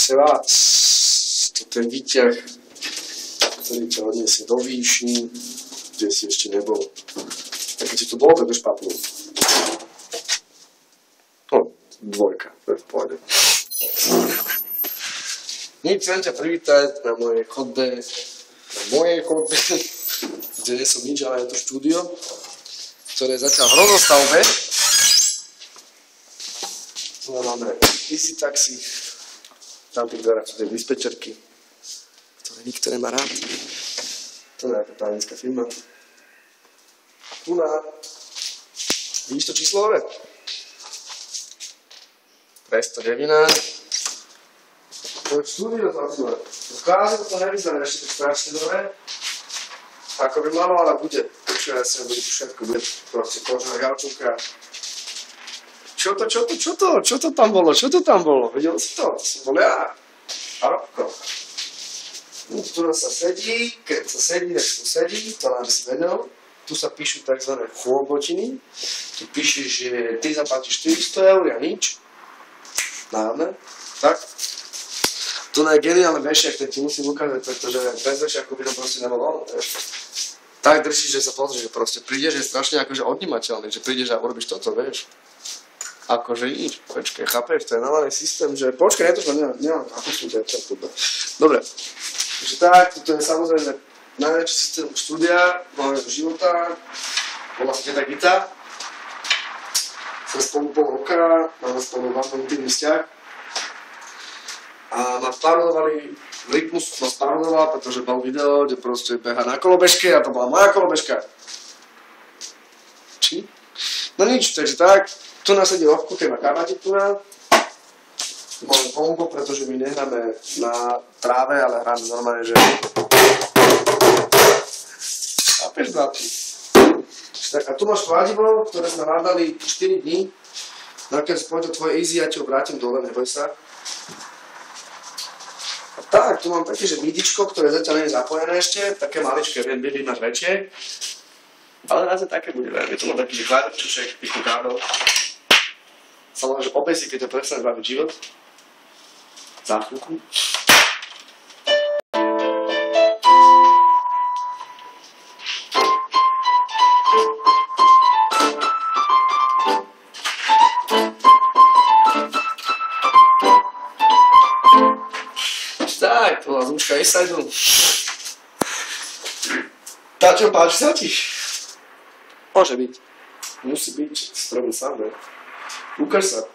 prosím vás, toto je výťah, ktorý ťa odniesie do výšní, kde si ešte nebol. A keď si tu bol, tak už špatný. No, dvojka, to je v pohode. Chcem ťa privítať na mojej chodbe, kde nie som nič, ale je to štúdio, ktoré je zatiaľ v rozostavbe. Tu máme Easy Taxi, tam tých dverách sú tie dispečerky, ktoré nikto nemá rád. To je nejaká právnická firma. Tu vidíš to číslo hore? 209. To je štúdio zazúle. Dokážem to nevyzerá ešte tak strašne dobre. Ako by malo, ale bude. Počúvaj sa, bude tu všetko, bude proste kožená gaučovka. Čo to tam bolo? Videl si to? To som bol ja. A Robko. Tu sa sedí, keď sa sedí, tak tu sedí, to nám si vedel. Tu sa píšu tzv. Chôbotiny. Tu píšeš, že ty zaplatíš 400 eur, ja nič. Dávne. Tak. Tu je geniálny vešiak, ten ti musím ukázať, pretože bez vešiaku by to proste nebolo ono. Tak držíš, že sa pozrieš, že proste prídeš, že je strašne akože odnímateľný, že prídeš a urobíš toto, vieš. Akože nič, počkej, chápeš, to je normálny systém, že počkej, to nemám napočnúť, dobre, takže tak, toto je samozrejme najväčší systém štúdia, môjho života, volá sa Teta Gita, sme spolu pol roka, máme spolu veľmi intimný vzťah a ma sparodovali, Rytmus ma sparodoval, pretože bol video, kde proste beha na kolobežke a to bola moja kolobežka. Či? No nič, takže tak, tu nás sedí Robko, keď má kamarátik tu na. Máme bongo, pretože my nehráme na tráve, ale hráme normálne, že... Chápeš, bratí? A tu máš kladivo, ktoré sme hľadali 4 dní. Nakoniec pôjde tvoje easy, ja ti ho vrátim dole, neboj sa. A tak, tu mám také, že midičko, ktoré zatiaľ nie je zapojené ešte, také maličké, viem, by máš väčšie. Ale raz také bude, je to mám taký, že kladovčušek, pichnú kábel. Samozrejme, že obesi, keď to prestane baviť život. Za chvíľku. Tak, to bola zvučka A-sideu. Táčo, páči sa ti? Môže byť. Musí byť, strobím sám, ne? Ukáž sa.